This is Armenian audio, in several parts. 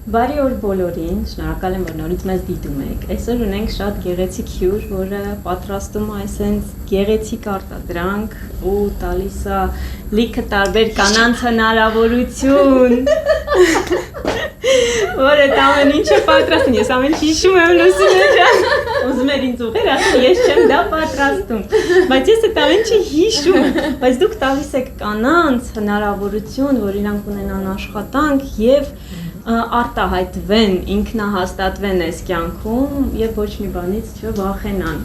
Բարի օր բոլորին, շնորհակալ եմ, որ նորից մեզ դիտում եք։ Այսօր ունենք շատ գեղեցիկ հյուր, որը պատրաստում է այսենց գեղեցիկ արտադրանք ու տալիս է լիքը տարբեր կանանց հնարավորություն, որ այդ ամեն ինչը պատրաստում։ Ես ամեն ինչ հիշում եմ Լուսինե ջան, ուզում էր ինձ ուղղել, ասել ես չեմ դա պատրաստում, բայց ես այդ ամեն ինչը հիշում եմ, բայց դուք տալիս եք կանանց հնարավորություն, որ իրանք ունենան աշխատանք եւ արտահայտվեն, ինքնահաստատվեն այս կյանքում եւ ոչ մի բանից չվախենան։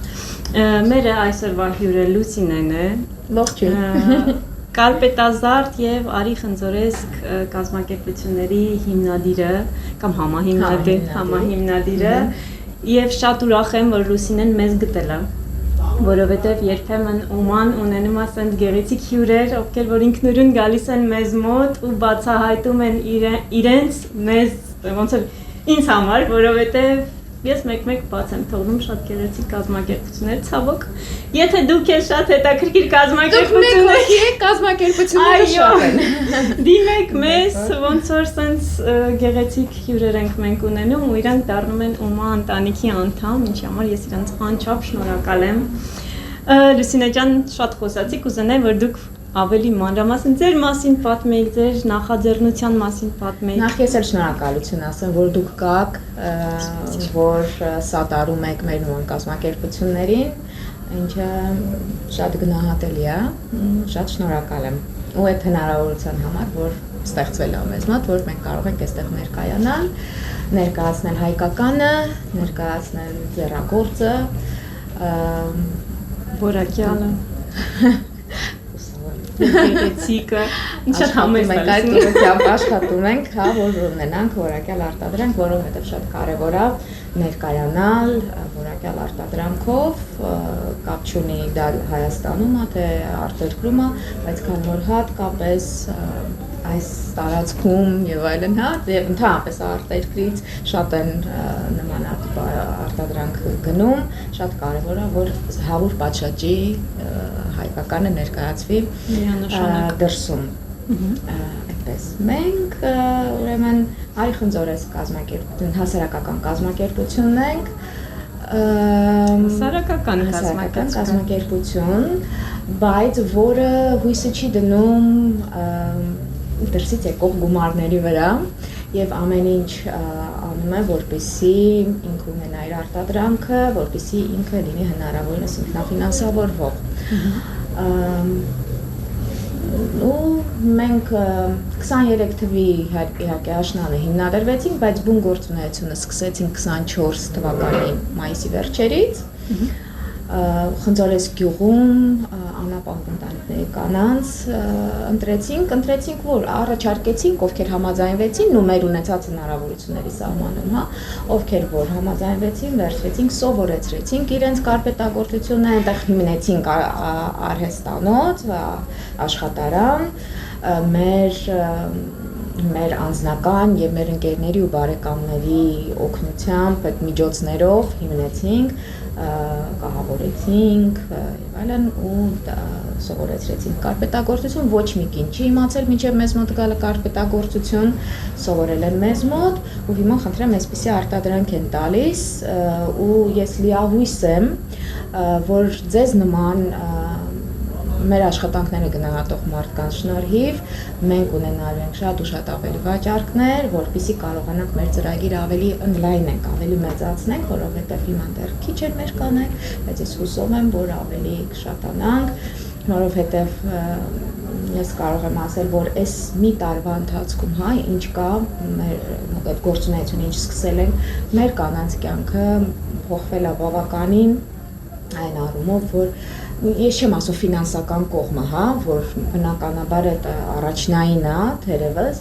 Մերը այսօրվա հյուրը Լուսինեն է։ Ողջույն։ Կարպետազարդ եւ Արի Խնձորեսկ կազմակերպությունների հիմնադիրը կամ համահիմնադիրը եւ շատ ուրախ եմ, որ Լուսինեն մեզ գտել է, որովհետեւ երբեմն ուման ունենում է ասենց գեղեցիկ հյուրեր, ովքեր որ ինքնուրույն գալիս են մեզ մոտ ու բացահայտում են իրենց մեզ ոնց որ ինձ համար, որովհետեւ ես մեկ-մեկ բաց եմ թողնում շատ գեղեցիկ կազմակերպություններ, ցավոք, եթե դուք էլ շատ հետաքրքիր կազմակերպությունները շատ են։ Դիմեք մեզ, ոնց որ սենց գեղեցիկ հյուրեր ենք մենք ունենում ու իրանք դառնում են ՈՒՄԱ ընտանիքի անդամ, ինչի համար ես իրանց անչափ շնորհակալ եմ։ Լուսինե ջան, շատ խոսացի, կուզենայի, որ դուք ավելի մանրամասն ձեր մասին պատմեք, ձեր նախաձեռնության մասին պատմեք։ Նախ ես էլ շնորհակալություն ասեմ, որ դուք կաք, որ սատարում եք մեր նույն կազմակերպություններին, ինչը շատ գնահատելի է, շատ շնորհակալ եմ։ Ու այդ հնարավորության համար, որ ստեղծվել է մեզ մոտ, որ մենք կարող ենք այստեղ ներկայանալ, ներկայացնել հայկականը, ներկայացնել ձեռագործը, որակյալը գեղեցիկը, շատ համեստալ ենք, այդ ուղղությամբ աշխատում ենք, հա, որ ունենանք որակյալ արտադրանք, որովհետև շատ կարևոր է ներկայանալ որակյալ արտադրանքով, կապ չունի դա Հայաստանում է, թե արտերկրում է, բայց քանի որ հատկապես այս տարածքում եւ այլն, հա, եւ ընդհանրապես արտերկրից շատ են նմանատիպ արտադրանք գնում, շատ կարևոր է, որ հավուր պատշաճի հայկականը ներկայացվի դրսում։ Այդպես մենք ուրեմն Արի Խնձորեսկ կազմակերպություն, հասարակական կազմակերպությունն ենք, հասարակական կազմակերպություն, բայց որը հույսը չի դնում դրսից եկող գումարների վրա եւ ամեն ինչ անում է, որպեսզի ինքը ունենա իր արտադրանքը, որպեսզի ինքը լինի հնարավորինս ինքնաֆինանսավորվող։ Ու մենք 23 թվի իհարկե աշնանը հիմնադրվեցինք, բայց բուն գործունեությունը սկսեցինք 24 թվականի մայիսի վերջերից։ Խնձորեսկ գյուղում անապահով ընտանիքների կանանց ընտրեցինք, որ առաջարկեցինք, ովքեր համաձայնվեցին, ու մեր ունեցած հնարավորությունների սահմանում, հա, ովքեր որ համաձայնվեցին, վերցրեցինք, սովորեցրեցինք իրենց կարպետագործությունը, այնտեղ հիմնեցինք արհեստանոց, աշխատարան, մեր անձնական եւ մեր ընկերների ու բարեկամների օգնությամբ այդ միջոցներով հիմնեցինք, կահավորեցինք եւ այլն ու սովորեցրեցինք կարպետագործություն, ոչ մի կին չի իմացել մինչեւ մեզ մոտ գալը կարպետագործություն, սովորել են մեզ մոտ ու հիմա խնդրեմ այսպեսի արտադրանք են տալիս ու ես լիահույս եմ, որ ձեզ նման մեր աշխատանքները գնահատող մարդկանց շնորհիվ մենք ունենալու ենք շատ ու շատ ավելի վաճառքներ, որպեսզի կարողանանք մեր ծրագիրը ավելի ընդլայնենք, ավելի մեծացնենք, որովհետև հիմա դեռ քիչ են մեր կանայք, բայց ես հուսով եմ, որ ավելի կշատանանք, որովհետև ես կարող եմ ասել, որ այս մի տարվա ընթացքում, հա, ինչ կա, մեր այդ գործունեությունը ինչ սկսել ենք, մեր կանանց կյանքը փոխվել է բավականին այն առումով, որ ես չեմ ասում ֆինանսական կողմը, հա, որ բնականաբար այդ առաջնային է, թերևս,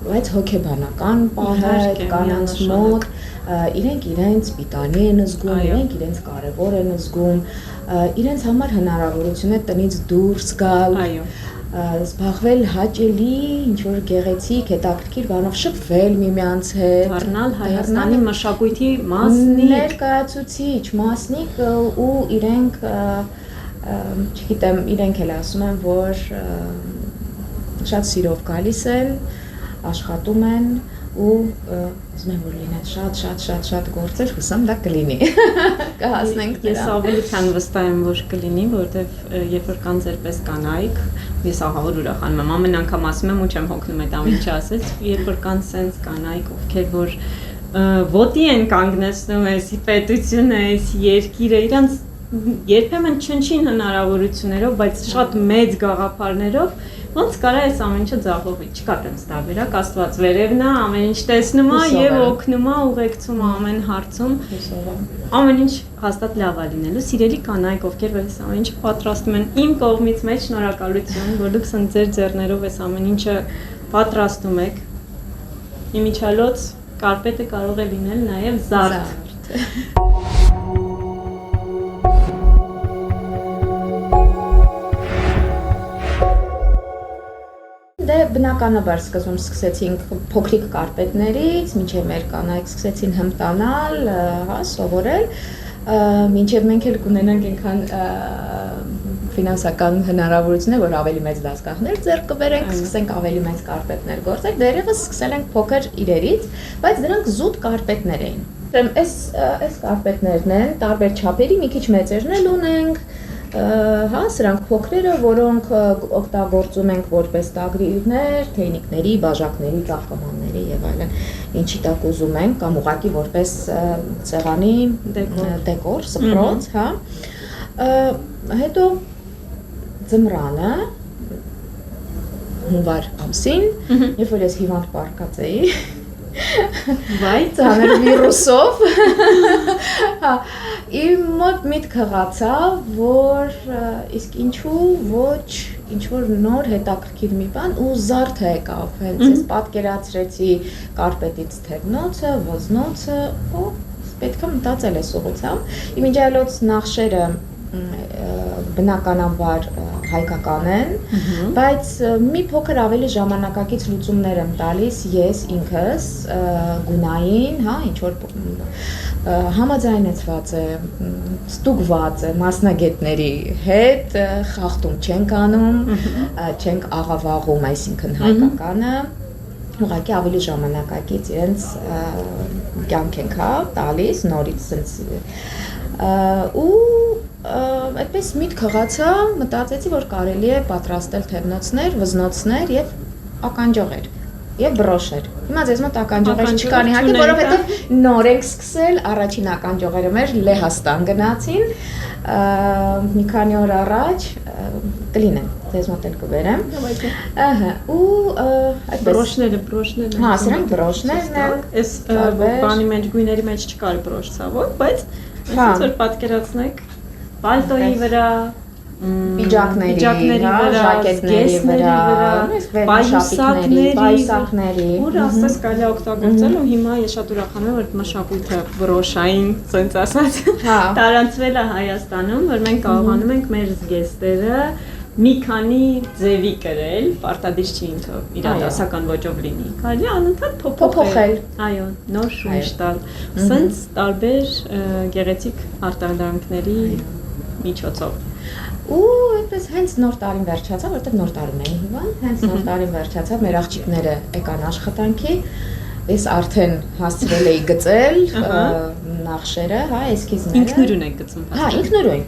բայց հոգեբանական պահը կանանց մոտ, իրենք իրենց պիտանի են զգում, իրենք իրենց կարևոր են զգում, իրենց համար հնարավորություն է տնից դուրս գալ, զբաղվել հաճելի, ինչ-որ գեղեցիկ, հետաքրքիր բանով շփվել միմյանց հետ, դառնալ Հայաստանի մշակույթի մասնիկ, ներկայացուցիչ, մասնիկ ու իրենք չգիտեմ, իրենք էլ ասում են, որ շատ սիրով գալիս են, աշխատում են, ու ուզում եմ որ լինեն շատ գործեր, հուսամ դա կլինի։ Կհասնենք դրան։ Ես ավելի քան վստահ եմ, որ կլինի, որովհետև երբ որ կան ձերպես կանայք, ես ահավոր ուրախանում եմ, ամեն անգամ ասում եմ ու չեմ հոգնում այդ ամեն ինչը ասել, երբ որ կան սենց կանայք, ովքեր որ ոտի են կանգնեցնում այս պետությունը, այս երկիրը, իրանց երբեմն չնչին հնարավորություններով, բայց շատ մեծ գաղափարներով ոնց կարա այս ամեն ինչը ձախողվի, չկա տենց տարբերակ, Աստված վերևն է, ամեն ինչ տեսնում է եւ օգնում է, ուղեկցում ամեն հարցում։ Ամեն ինչ հաստատ լավ է լինելու։ Սիրելի կանայք, ովքեր այս ամեն ինչը պատրաստում են, իմ կողմից մեծ շնորհակալություն, որ դուք ձեր ձեռներով այս ամեն ինչը պատրաստում եք։ Իմիջիալոց կարպետը կարող է լինել նաեւ զարդ։ Դե բնականաբար սկզբում սկսեցինք փոքրիկ կարպետներից, մինչև մեր կանայք սկսեցին հմտանալ, հա, սովորել, մինչև մենք էլ կունենանք այնքան ֆինանսական հնարավորություններ, որ ավելի մեծ դասկաղներ ձեռք կբերենք, սկսենք ավելի մեծ կարպետներ գործել, դեռևս սկսել ենք փոքր իրերից, բայց դրանք զուտ կարպետներ էին։ Այս կարպետներն են, տարբեր չափերի, մի քիչ մեծերն էլ ունենք, հա, սրանք փոքրերը, որոնք օգտագործում ենք որպես տագրիրներ, թեյնիկների, բաժակների, ծաղկամանների եւ այլն, ինչի տակ ուզում ենք, կամ ուղղակի որպես սեղանի դեկոր, սփռոց, հա։ Հետո ձմռանը հունվար ամսին, երբ որ ես հիվանդ պառկած էի, բայց ցաներ վիրուսով, հա, իմ մոտ միտք հղացավ, որ իսկ ինչու ոչ ինչ-որ նոր հետաքրքիր մի բան ու զարդ եկավ, հենց ես պատկերացրեցի կարպետից թևնոցը, ոզնոցը, ու պետք է մտածել այս ուղղությամբ, իմիջիալոց նախշերը բնականաբար հայկական են, բայց մի փոքր ավելի ժամանակակից լուծումներ եմ տալիս ես ինքս գունային, հա, ինչ որ համաձայնեցված է, ստուգված է մասնագետների հետ, խախտում չենք անում, չենք աղավաղում, այսինքն հայկականը, ուղղակի ավելի ժամանակակից իրենց կյանք ենք տալիս, նորից սենց ու այդպես միտք հղացա, մտածեցի, որ կարելի է պատրաստել թևնոցներ, վզնոցներ եւ ականջողեր եւ բրոշեր։ Հիմա ձեզ մոտ ականջողեր չկան իհարկե, որովհետեւ նոր ենք սկսել, առաջին ականջողերը մեր Լեհաստան գնացին, մի քանի օր առաջ կլինեն, ձեզ մոտ էլ կբերեմ։ Ահա, ու այդպես բրոշները։ Հա, սրանք բրոշներն են։ Այս բանի մեջ գույների մեջ չկար բրոշ ցավոք, բայց այսպես որ պատկերացնեք պալտոյի վրա, պիջակների վրա, ժակետների վրա, պայուսակների, ուր ասես կարելի է օգտագործել ու հիմա ես շատ ուրախանում եմ, որ մշակույթը բրոշային, ասենց ասած, տարածվել է Հայաստանում, որ մենք կարողանում ենք մեր զգեստերը մի քանի ձևի կրել, պարտադիր չի ինքը իրադասական ոճով լինի, կարելի է անընդհատ փոփոխել, այո, նոր շունչ տալ, սենց տարբեր գեղեցիկ արտադրանքների միջոցով։ Ու այդպես հենց նոր տարին վերջացավ, որտեղ նոր տարին էին հիվանդ, հենց նոր տարին վերջացավ, մեր աղջիկները եկան աշխատանքի, ես արդեն հասցրել էի գծել նախշերը, հա, էսքիզները։ Ինքնուրույն եք գծում։ Հա, ինքնուրույն։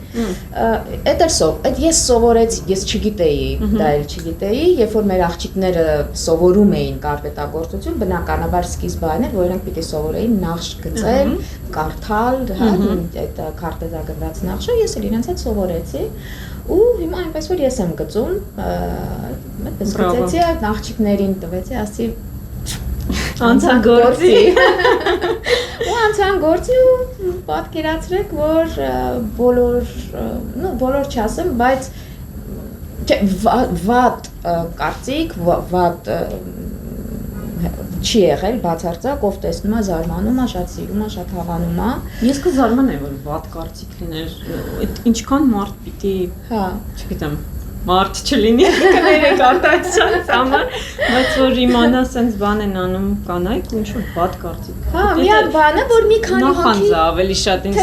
Այդ ես սովորեցի, ես չգիտեի, դա էլ չգիտեի, երբ որ մեր աղջիկները սովորում էին կարպետագործություն, բնականաբար սկիզբն էր, որ իրենք պիտի սովորեին նախշ գծել, կարդալ, հա, այդ քարտեզագրված նախշը, ես էլ իրենց հետ սովորեցի։ Ու հիմա այնպես որ ես եմ գծում, այդպես գծեցի, այդ աղջիկներին տվեցի, ասի անցան գործի։ Ու անցան գործի ու պատկերացրեք, որ բոլոր չասեմ, բայց վատ կարծիք, վատ չի եղել, բացարձակ, ով տեսնում է, զարմանում է, շատ սիրում է, շատ հավանում է։ Ես կզարմանայի, որ վատ կարծիք լիներ, ինչքան մարդ պիտի, չգիտեմ, մարդ չլինի կներեք արտադրության համար, բայց որ իմանա սենց բան են անում կանայք ու ինչ-որ վատ կարծիք։ Հա, միակ բանը, որ մի քանի հոգի նախանձ ավելի շատ ինձ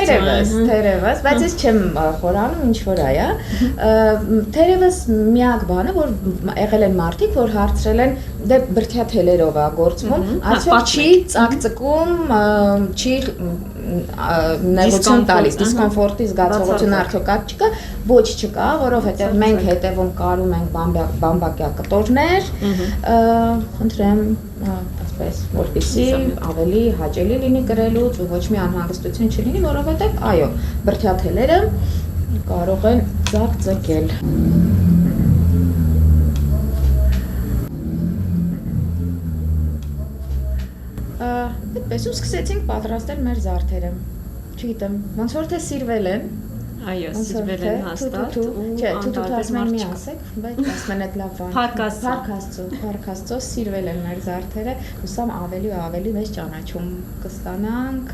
թերևս, բայց ես չեմ խորանում ինչ-որ այա, թերևս միակ բանը, որ եղել են մարդիկ, որ հարցրել են դե բրդյա թելերով է գործվում, արդյոք չի ծակծկում, չի նեղություն տալիս, դիսկոմֆորտի զգացողություն արդյոք չկա, ոչ չկա, որովհետև մենք հետևում կարում ենք բամբակյա կտորներ, խնդրեմ այսպես, որպեսզի ավելի հաճելի լինի կրելուց ու ոչ մի անհանգստություն չլինի, որովհետև այո, բրդյա թելերը կարող են ծակծկել։ Այդպես ու սկսեցինք պատրաստել մեր զարդերը։ Չգիտեմ, ոնց որ թե սիրվել են։ Այո, սիրվել են հաստատ։ Չէ, ասում մի ասեք, բայց ասեն այդ լավ բան։ Փառք սիրվել են մեր զարդերը, հուսամ ավելի ու ավելի մեծ ճանաչում կստանանք,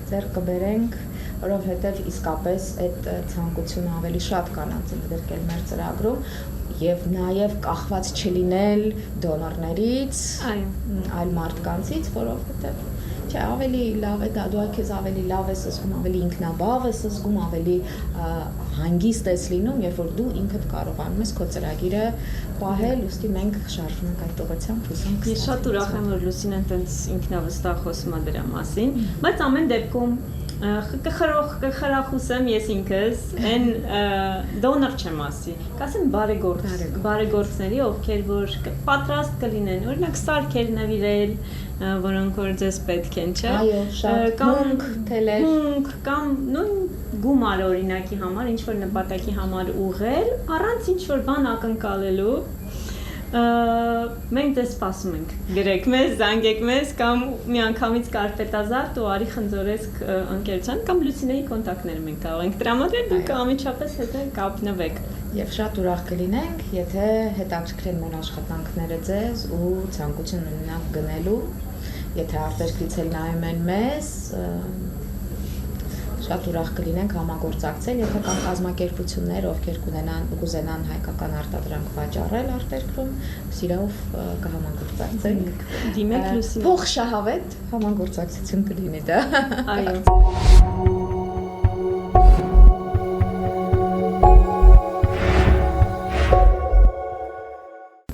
ձեռք կբերենք, որովհետև իսկապես այդ ցանկությունը ավելի շատ կանանց ընդգրկել մեր ծրագրում եւ նաեւ կախված չլինել դոնորներից, այլ մարդկանցից, որովհետեւ չէ, ավելի լավ է դա, դու քեզ ավելի լավ ես զգում, ավելի ինքնաբավ ես զգում, ավելի հանգիստ ես լինում, երբ որ դու ինքդ կարողանում ես քո ծրագիրը պահել, ուստի մենք շարժվում ենք այդ ուղղությամբ, ուզենք։ Ես շատ ուրախ եմ, որ Լուսինեն տենց ինքնավստահ խոսում է դրա մասին, բայց ամեն դեպքում կխրախուսեմ ես ինքս, այն դոնոր չեմ ասի, կասեմ բարեգործների, ովքեր որ պատրաստ կլինեն, օրինակ սարքեր նվիրել, որոնք որ ձեզ պետք են, չէ՞։ Այո, շատ հունք, թելեր, կամ նույն գումար օրինակի համար, ինչ որ նպատակի համար ուղղել, առանց ինչ որ բան ակնկալելու։ Մենք դες սպասում ենք, գրեք մեզ, զանգեք մեզ կամ միանգամից կարպետազարդ ու արի խնձորեսկ ընկերության կամ Լուսինեի կոնտակտները մենք կարող ենք տրամադրել, դուք անմիջապես հետո կապնվեք։ Եվ շատ ուրախ կլինենք, եթե հետաքրքրեն մեր աշխատանքները ձեզ ու ցանկություն ունենաք գնելու, եթե արտերկրից էլ նայում են մեզ, շատ ուրախ կլինենք համագործակցել, եթե կան կազմակերպություններ, ովքեր կուզենան հայկական արտադրանք վաճառել արտերկրում, սիրով կհամագործակցենք։ Դիմեք Լուսինե։ Փող շահավետ համագործակցություն կլինի դա։ Այո։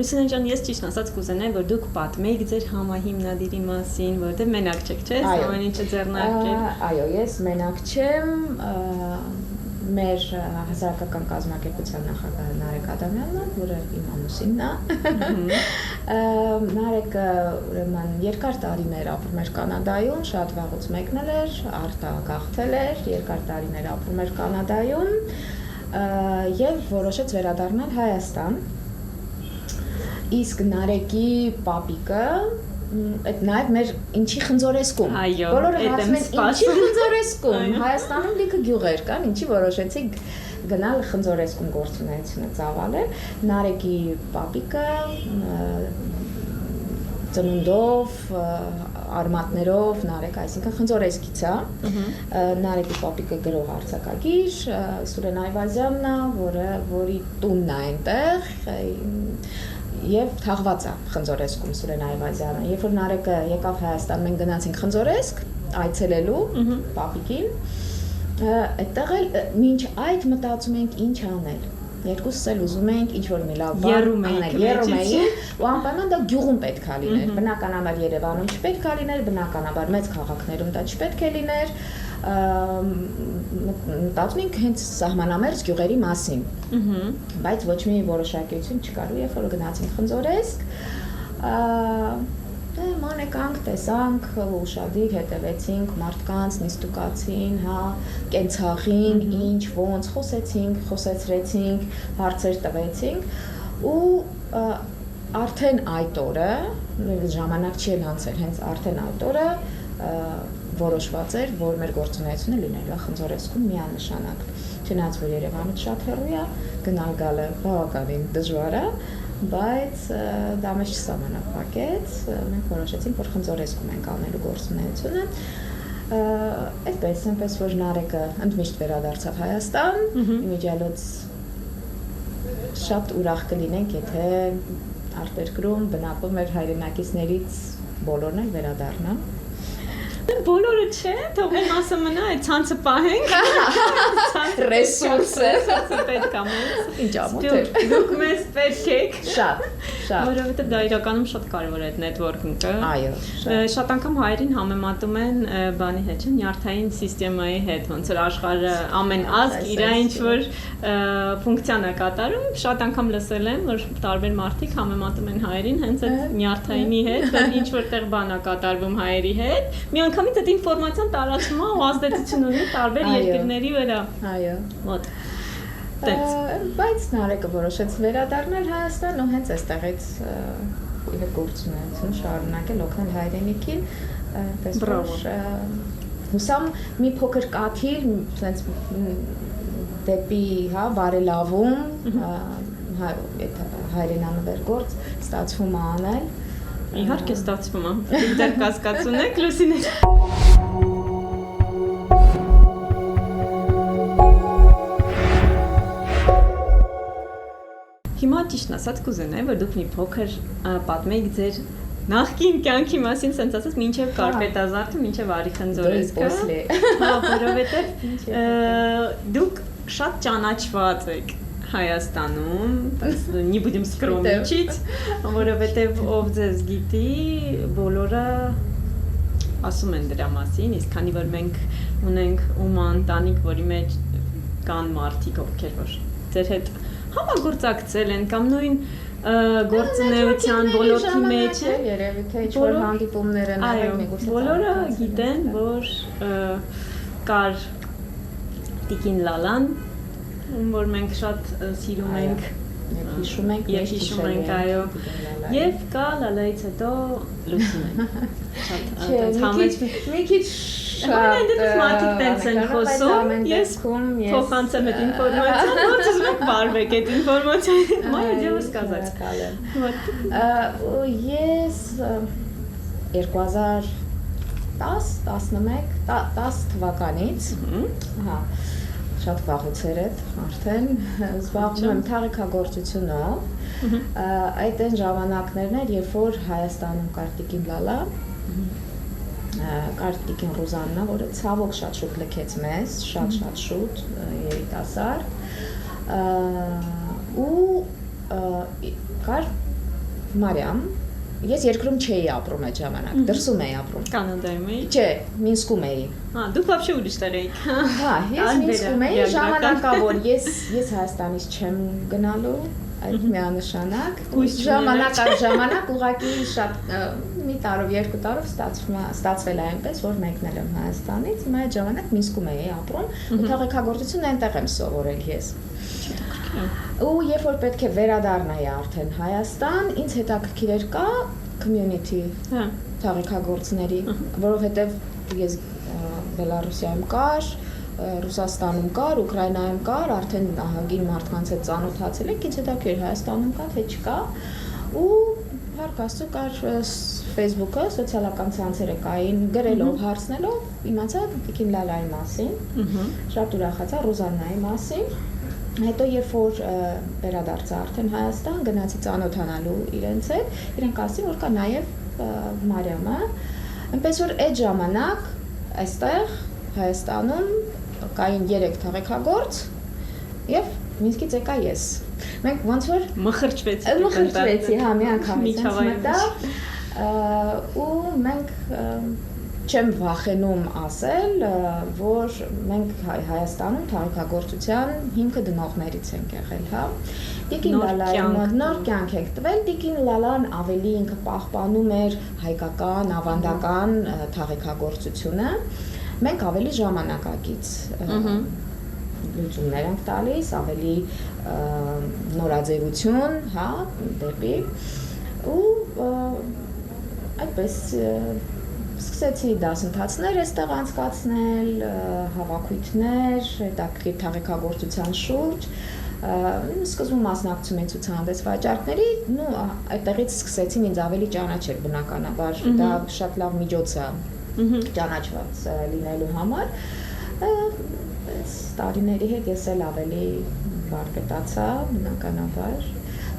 Լուսինե ջան, ես ճիշտ ասած կուզենայի, որ դուք պատմեիք ձեր համահիմնադիրի մասին, որտեղ մենակ չեք, չէ՞, ամեն ինչը ձեռնարկել։ Այո, ես մենակ չեմ, մեր հասարակական կազմակերպության նախագահը Նարեկ Ադամյանն է, որը իմ ամուսինն է։ Նարեկը ուրեմն երկար տարիներ ապրում էր Կանադայում, շատ վաղուց մեկնել էր, արտագաղթել էր, երկար տարիներ ապրում էր Կանադայում եւ որոշեց վերադառնալ Հայաստան։ Իսկ Նարեկի պապիկը այդ նաև մեր ինչի խնձորեսկում։ Բոլորը ասում են ինչի խնձորեսկում։ Հայաստանում լիքը գյուղեր կան, ինչի որոշեցի գնալ խնձորեսկում գործունեությունը ծավալել։ Նարեկի պապիկը ծնունդով, արմատներով Նարեկ, այսինքն խնձորեսկից է։ Նարեկի պապիկը գրող արձակագիր, Սուրեն Այվազյանն է, որի տունն է այնտեղ։ Եվ թաղված է խնձորեսկում Սուրեն Այվազյանը։ Երբ որ Նարեկը եկավ Հայաստան, մենք գնացինք խնձորեսկ այցելելու պապիկին։ Այդտեղ էլ մինչ այդ մտածում ենք ինչ անել։ Երկուսս էլ ուզում ենք ինչ-որ մի լավ բան անել, եռում էինք, ու անպայման դա գյուղում պետք է լիներ։ Բնականաբար Երևանում չպետք է լիներ, բնականաբար մեծ քաղաքներում դա չպետք է լիներ։ Մտածում ենք հենց սահմանամերձ գյուղերի մասին։ Բայց ոչ մի որոշակիություն չկար, ու երբ որ գնացինք խնձորեսկ, մանեկանք, տեսանք, ուշադիր հետևեցինք մարդկանց, նիստուկացին, կենցաղին, ինչ, ոնց, խոսեցրեցինք, հարցեր տվեցինք ու արդեն այդ օրը, ժամանակ չի անցել, հենց արդեն այդ օրը որոշված էր, որ մեր գործունեությունը լինելու է խնձորեսկում միանշանակ։ Չնայած որ Երևանից շատ հեռու է, գնալ գալը բավականին դժվար է, բայց դա մեզ չսահմանափակեց, մենք որոշեցինք, որ խնձորեսկում ենք անելու գործունեությունը։ Այդպես, այնպես որ Նարեկը ընդմիշտ վերադարձավ Հայաստան, իմիջիալոց շատ ուրախ կլինենք, եթե արտերկրում բնակվում մեր հայրենակիցներից բոլորն էլ վերադառնան։ բոլորը չէ, թող իմ ասը մնա, այդ ցանցը պահենք։ Ռեսուրսը պետք է մեզ։ Ինչ ամոթ է։ Դուք մեզ պետք եք։ Շատ։ Որովհետև դա իրականում շատ կարևոր է այդ networking-ը։ Այո, Շատ անգամ հայերին համեմատում են բանի հետ, չէ՞, նյարդային համակարգի հետ, ոնց որ աշխարհը ամեն ազգ իր ինչ-որ ֆունկցիան է կատարում, շատ անգամ լսել եմ, որ տարբեր մարդիկ համեմատում են հայերին հենց այդ նյարդայինի հետ, որ ինչ-որտեղ բան է կատարվում հայերի հետ, միանգամից այդ ինֆորմացիան տարածվում է ու ազդեցություն ունի տարբեր երկրների վրա։ Այո։ Ոտ։ Բայց Նարեկը որոշեց վերադառնալ Հայաստան ու հենց այստեղից իր գործունեությունը շարունակել օգնել հայրենիքին, Բրավո։ Հուսամ մի փոքր կաթիլ, sense դեպի, հա, բարելավում, այդ հայրենանվեր գործ ստացվում է անել։ Իհարկե ստացվում է։ Դուք դեռ կասկածում եք, Լուսինե։ Հիմա ճիշտն ասած կուզենայի, որ դուք մի փոքր պատմեիք ձեր նախկին կյանքի մասին, ասենց ասած, մինչև Կարպետազարդը, մինչև Արիխնձորեսկը։ Հա, որովհետև դուք շատ ճանաչված եք Հայաստանում, не будем скромничать, որովհետև ով ձեզ գիտի, բոլորը ասում են դրա մասին, իսկ քանի որ մենք ունենք Ումա ընտանիք, որի մեջ կան մարդիկ, ովքեր որ ձեր հետ համագործակցել են կամ նույն գործունեության ոլորտի մեջ են, երևի թե ինչ-որ հանդիպումներ են եղել միգուցե։ Բոլորը գիտեն, որ կար Տիկին Լալան, որ մենք շատ սիրում ենք, հիշում ենք, այո, եւ կա Լալայից հետո Լուսինեն։ Շատ մի քիչ շատ մարդիկ տենց են խոսում, ես փոխանցեմ այդ ինֆորմացիան, ոնց ուզում եք վարվեք այդ ինֆորմացիան, մայր ջևս կազած։ Ես 2010 թվականից, հա, շատ վաղուց էր արդեն, զբաղվում եմ թաղիքագործությունով, այդ այն ժամանակներն էր, երբ որ Հայաստանում կար Տիկին Լալա, կար Տիկին Ռուզաննա, որը ցավոք շատ շուտ լքեց մեզ, շատ շուտ երիտասարդ, ու կար Մարիամ, ես երկրում չէի ապրում այդ ժամանակ, դրսում էի ապրում։ Կանադայում էի։ Չէ, Մինսկում էի։ Հա, դուք вообще ուրիշ տեղ էիք։ Հա, ես Մինսկում էի, ժամանակավոր, ես Հայաստանից չեմ գնալու, այդ միանշանակ, ժամանակ ուղղակի շատ մի տարով, երկու տարով ստացվել է այնպես, որ մեկնել եմ Հայաստանից, հիմա այդ ժամանակ Մինսկում էի ապրում, ու թաղիքագործությունը այնտեղ եմ սովորել ես։ Ու երբ որ պետք է վերադառնայի արդեն Հայաստան, ինձ հետաքրքիր էր կա community թաղիքագործների, որովհետև ես Բելարուսիայում կար, Ռուսաստանում կար, Ուկրաինայում կար, արդեն ահագին մարդկանց հետ ծանոթացել եք, ինձ հետաքրքիր Հայաստանում կա, թե չկա, ու հարկ աստծո կար Facebook-ը, սոցիալական ցանցերը կային, գրելով, հարցնելով, իմացա Տիկին Լալայի մասին, շատ ուրախացա Ռուզաննայի մասին, հետո երբ որ վերադարձա արդեն Հայաստան, գնացի ծանոթանալու իրենց հետ, իրենք ասին, որ կա նաև Մարիամը, այնպես որ այդ ժամանակ այստեղ Հայաստանում կային 3 թաղիքագործ եւ Մինսկից եկա ես։ Մենք ոնց որ մխրճվեցի, հա, մի անգամ մտա ու մենք չեմ վախենում ասել, որ մենք Հայաստանում թաղիքագործության հիմքը դնողներից ենք եղել, հա։ Տիկին Լալային մոտ նոր կյանք եք տվել, Տիկին Լալան ավելի ինքը պահպանում էր հայկական, ավանդական թաղիքագործությունը, մենք ավելի ժամանակակից լուծումներ ենք տալիս, ավելի նորաձևություն, հա, դեպի ու այդպես սկսեցի դասընթացներ այստեղ անցկացնել, հավաքույթներ, հետաքրքիր թաղիքագործության շուրջ, սկզբում մասնակցում էի ցուցահանդես վաճառքների, ու այդտեղից սկսեցին ինձ ավելի ճանաչել բնականաբար, դա շատ լավ միջոց է ճանաչված լինելու համար։ Այս տարիների հետ ես էլ ավելի վարպետացա, բնականաբար,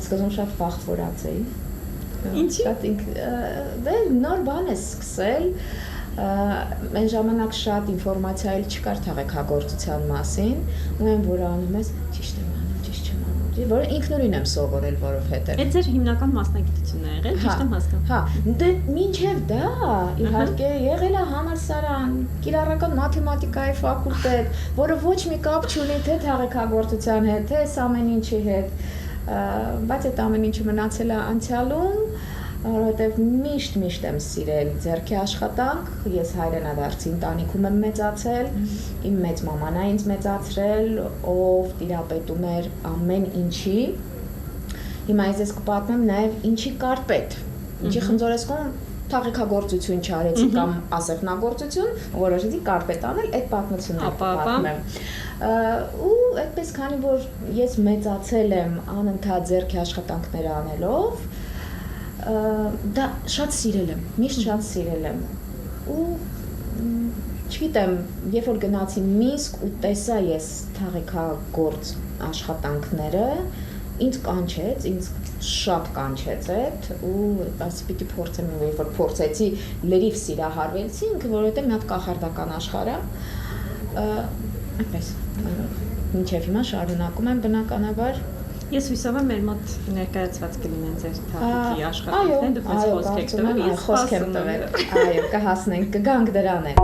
սկզբում շատ վախվորած էի։ Ինչի՞։ Դե նոր բան է սկսել, Այն ժամանակ շատ ինֆորմացիա էլ չկար թաղեքագործության մասին, ու այն որ անում ես ճիշտ եմ անում, ճիշտ չեմ անում, որը ինքնուրույն եմ սովորել, որովհետև Այդ ձեր հիմնական մասնագիտությունն է եղել, ճիշտ եմ հասկանում։ Հա, դե մինչև դա իհարկե եղել է համալսարան, կիրառական մաթեմատիկայի ֆակուլտետ, որը ոչ մի կապ չունի թե թաղեքագործության հետ, թե այս ամեն ինչի հետ, բայց այդ ամեն ինչը մնացել է անցյալում, որովհետև միշտ եմ սիրել ձեռքի աշխատանք, ես հայրենադարձի ընտանիքում եմ մեծացել, իմ մեծ մաման է ինձ մեծացրել, ով տիրապետում էր ամեն ինչի, հիմա ես կպատմեմ նաև ինչի կարպետ, ինչի խնձորեսկում թաղեքագործություն չարեցի կամ ասեղնագործություն, որոշեցի կարպետ անել, այդ պատմությունները պատմեմ։ Ու այդպես քանի որ ես մեծացել եմ անընդհատ ձեռքի աշխատանքներ անելով, դա շատ սիրել եմ, միշտ շատ սիրել եմ ու չգիտեմ, երբ որ գնացի Մինսկ ու տեսա ես թաղեքագործ աշխատանքները, ինձ կանչեց, ինձ շատ կանչեց այդ ու ասի պիտի փորձեմ, երբ որ փորձեցի լրիվ սիրահարվեցի, ինքը որովհետև մի հատ կախարդական աշխարհ է, այդպես, մինչև հիմա շարունակում եմ բնականաբար Ես հույսով եմ մեր մոտ ներկայացված կլինեն ձեր թաղիքի աշխատանքները, դուք մեզ խոսք եք տվել, ես խոսք եմ տվել, այո, կհասնենք, կգանք դրան էլ։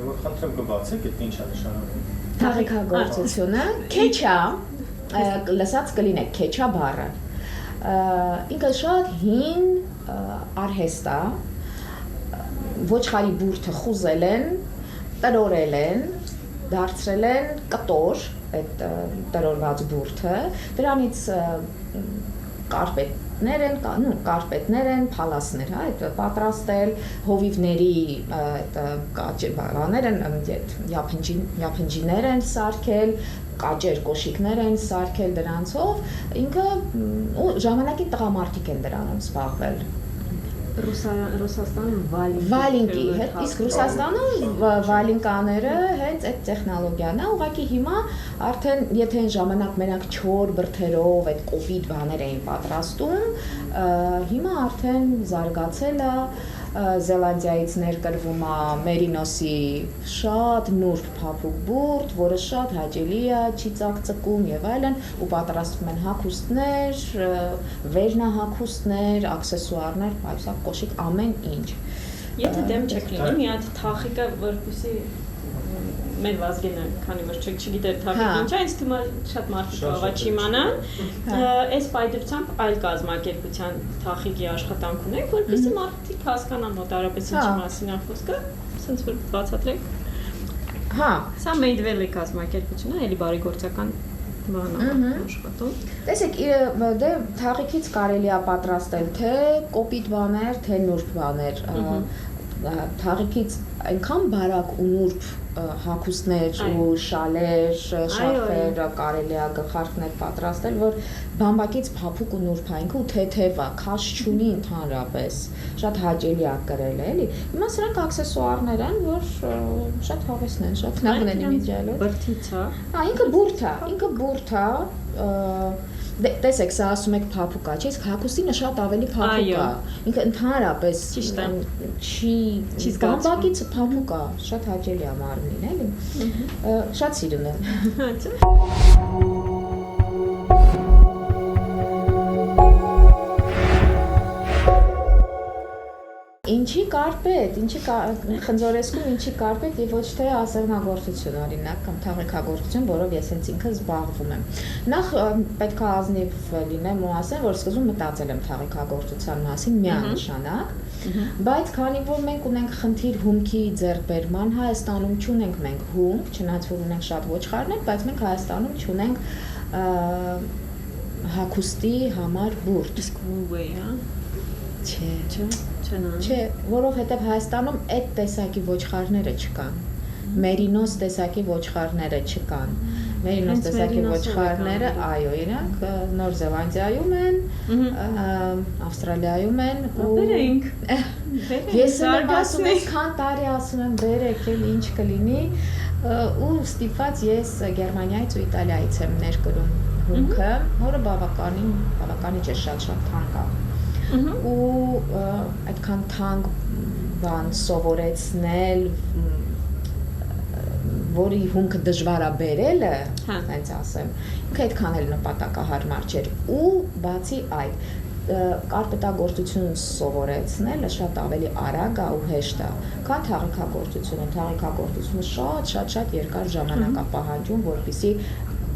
Որ խնդրեմ կբացեք, այդ ինչ է նշանակում։ Թաղիքագործությունը, քեչա, լսած կլինեք, քեչա բառը։ Ինքը շատ հին արհեստ է, ոչխարի բուրդը խուզել են, տրորել են, դարձրել են կտոր, այդ տրորված բուրդը, դրանից կարպետներ են, փալասներ, այդ պատրաստել, հովիվների բաներ են, յափնջիներ են սարքել, կաճեր, կոշիկներ են սարքել դրանցով, ինքը ժամանակի տղամարդիկ են դրանում զբաղվել։ Ռուսաստանում վալինկի հետ, իսկ Ռուսաստանում վալինկաները հենց այդ տեխնոլոգիան է, ուղղակի հիմա արդեն եթե այն ժամանակ մենակ չոր բրդերով այդ կոպիտ բաներ էին պատրաստում, հիմա արդեն զարգացել է, Զելանդիայից ներկրվում է մերինոսի շատ նուրբ փափուկ բուրդ, որը շատ հաճելի է, չի ծակծկում եւ այլն, ու պատրաստվում են հագուստներ, վերնահագուստներ, աքսեսուարներ, այսա կոշիկ ամեն ինչ։ Եթե դեմ չեք լինի, մի հատ թախիկը, որպեսզի մեր Վազգենը, քանի որ չգիտեր թախիկը ինչ է, ինձ թվում է շատ մարդիկ կարող է չիմանան, այս պայծրությամբ այլ կազմակերպության թախիկի աշխատանք ունենք, որպեսզի մարդիկ հասկանան մոտարապես ինչի մասին է խոսքը, ասենց որ բացատրեք։ Հա, սա Մեյդվելի կազմակերպությունն է, էլի բարեգործական բան աշխատում։ Տեսեք, դե թաղիկից կարելի է պատրաստել թե կոպիտ բաներ, թե նուրբ բաներ։ Թաղիկից այնքան բարակ ու նուրբ հագուստներ ու շալեր, շարֆեր կարելի է գլխարկներ պատրաստել, որ բամբակից փափուկ ու նուրբ է, ինքը ու թեթև է, քաշ չունի ընդհանրապես, շատ հաճելի է կրել, էլի։ Հիմա սրանք աքսեսուարներ են, որ շատ հավեսն են, շատ լավն են իմիջիալով։ Բրդից է։ Հա, ինքը բուրդ է, տեսեք, սա ասում եք փափուկ է, չէ՞, իսկ հագուստինը շատ ավելի փափուկ է։ Ինքը ընդհանրապես չի բամբակից փափուկ է, շատ հաճելի է մարմնին, էլի։ Շատ սիրուն եմ։ Ինչի կարպետ, խնձորեսկում ինչի կարպետ եւ ոչ թե ասեղնագործություն օրինակ կամ թաղեքագործություն, որով ես հենց ինքը զբաղվում եմ։ Նախ պետք է ազնիվ լինեմ ու ասեմ, որ սկզբում մտածել եմ թաղեքագործության մասին միանշանակ, բայց քանի որ մենք ունենք խնդիր հումքի ձեռքբերման, Հայաստանում չունենք մենք հումք, չնայած որ ունենք շատ ոչխարներ, բայց մենք Հայաստանում չունենք հագուստի համար բուրդ։ Իսկ ուղի, հա։ Չէ, որովհետև Հայաստանում այդ տեսակի ոչխարները չկան, մերինոս տեսակի ոչխարները չկան, մերինոս տեսակի ոչխարները, այո, իրանք Նոր Զելանդիայում են, Ավստրալիայում են Բերենք, ես եմ ասում եմ, քան տարի ասում եմ, բերեք էլ ինչ կլինի ու ստիպված ես Գերմանիայից ու Իտալիայից եմ ներկրում հունքը, որը բավականին չէ շատ թանկ է։ Ու այդքան թանկ բան սովորեցնել, որի հունքը դժվար է բերելը, այնց ասեմ, ինքը այդքան էլ նպատակահարմար չէր։ Ու բացի այդ, կարպետագործություն սովորեցնելը շատ ավելի արագ է ու հեշտ է, քան թաղիքագործությունը։ Թաղիքագործությունը շատ երկար ժամանակ է պահանջում, որպեսզի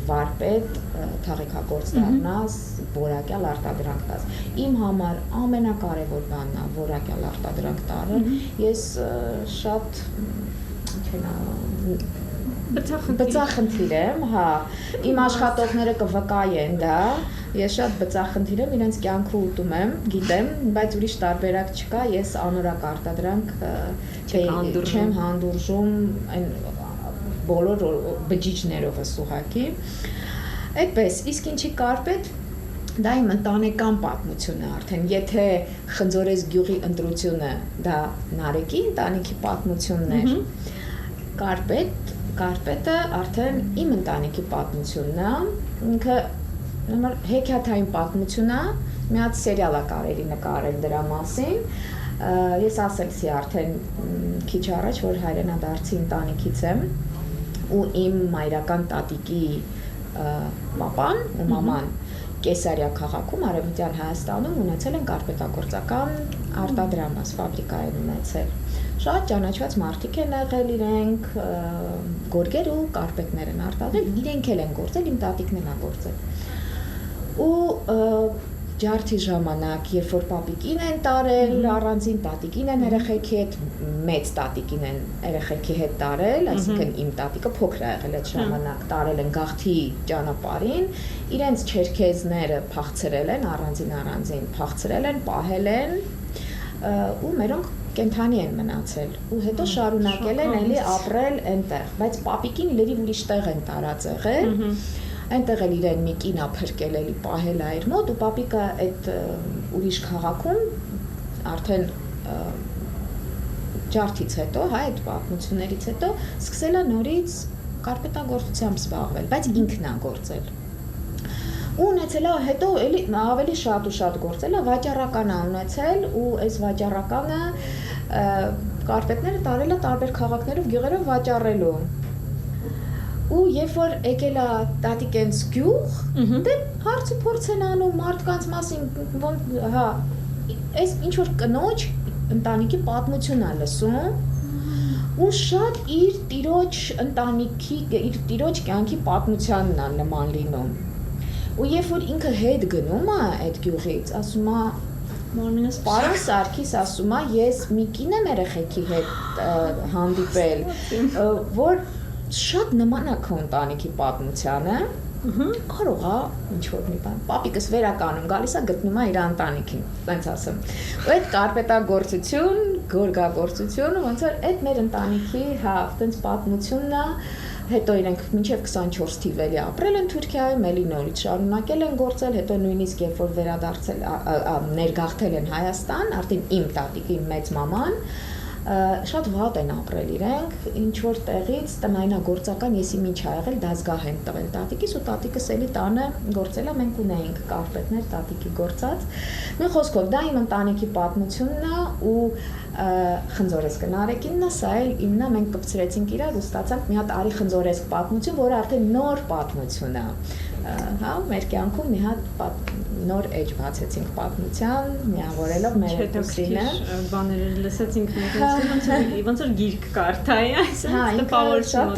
վարպետ թաղիքագործ դառնաս, որակյալ արտադրանք տաս։ Իմ համար ամենակարևոր բանն է որակյալ արտադրանք տալը։ Ես շատ բծախնդիր եմ, հա, իմ աշխատողները կվկայեն դա, ես շատ բծախնդիր եմ, իրենց կյանքը ուտում եմ, գիտեմ, բայց ուրիշ տարբերակ չկա, ես անորակ արտադրանք չեմ հանդուրժում այն բոլոր բջիջներովս ուղղակի։ Այդպես, իսկ ինչի կարպետ, դա իմ ընտանեկան պատմությունը արդեն, եթե Խնձորես գյուղի ընտրությունը դա Նարեկի ընտանիքի պատմությունն էր, Կարպետը արդեն իմ ընտանիքի պատմությունն է, ինքը հեքիաթային պատմություն է, մի հատ սերիալ է կարելի նկարել դրա մասին, ես ասեցի արդեն քիչ առաջ, որ հայրենադարձի ընտանիքից եմ, ու իմ մայրական տատիկի պապան ու մաման Կեսարիա քաղաքում, Արևմտյան Հայաստանում ունեցել են կարպետագործական արտադրամաս, ֆաբրիկա են ունեցել։ Շատ ճանաչված մարդիկ են եղել իրենք, գորգեր ու կարպետներ են արտադրել, իրենք էլ են գործել, իմ տատիկն են գործել։ Ու ջարդի ժամանակ, երբ որ պապիկին են տարել, առանձին տատիկին են երեխեքի հետ, մեծ տատիկին են երեխեքի հետ տարել, այսինքն իմ տատիկը փոքր է եղել այդ ժամանակ, տարել են գաղթի ճանապարհին, իրենց չերքեզները փախցրել են, առանձին փախցրել են, պահել են, ու մերոնք կենթանի են մնացել, ու հետո շարունակել են էլի ապրել այնտեղ, բայց պապիկին լրիվ ուրիշ տեղ են տարած եղել, այնտեղ էլ իրեն մի կինա փրկել էլի պահել է իր մոտ ու պապիկը այդ ուրիշ քաղաքում արդեն ջարդից հետո, հա, այդ պատմություններից հետո սկսել է նորից կարպետագործությամբ զբաղվել, բայց ինքն է գործել։ Ու ունեցել է հետո էլի ավելի շատ ու շատ գործել է, վաճառական է ունեցել ու այս վաճառականը կարպետները տարել է տարբեր քաղաքներով, գյուղերով վաճառելու։ Ու երբ որ եկել է տատիկենց գյուղ, դե հարց ու փորձ են անում մարդկանց մասին, հա, այս ինչ որ կնոջ ընտանիքի պատմություն է լսում ու շատ իր տիրոջ ընտանիքի, իր տիրոջ կյանքի պատմությանն է նման լինում։ Ու երբ որ ինքը հետ գնում է այդ գյուղից, ասում է Պարոն Սարգիս ասում է, ես մի կին եմ երեխեքի հետ հանդիպել, որ շատ նման է քո ընտանիքի պատմությանը, կարող է ինչ-որ մի բան, պապիկս վերականում գալիս է գտնում է իր ընտանիքին, այնց ասեմ։ Ու այդ կարպետագործություն, գորգագործություն, ոնց որ այդ մեր ընտանիքի, հա, այդպես պատմությունն է, հետո իրենք մինչև 24 թիվ էլի ապրել են Թուրքիայում, էլի նորից շարունակել են գործել, հետո նույնիսկ երբ որ վերադարձել, ներգաղթել են Հայաստան, արդեն իմ տատիկի մեծ մաման, շատ վատ են ապրել իրենք, ինչ որ տեղից տնայնագործական եսի ինչ ա եղել, դազգահ են տվել տատիկիս ու տատիկս էլի տանը գործել է, մենք ունեինք կարպետներ տատիկի գործած։ Մի խոսքով դա իմ ընտանիքի պատմությունն է ու Խնձորեսկ Նարեկինն է, սա էլ իմն է, մենք կպցրեցինք իրար ու ստացանք մի հատ Արի Խնձորեսկ պատմություն, որը արդեն նոր պատմություն է։ Հա, մեր կյանքում մի հատ նոր էջ բացեցինք պատմության, միավորելով մեր ուսինը։ Բաները լսեցինք մենք, ոնց որ գիրք կարդայի, այսինքն տպավորություն։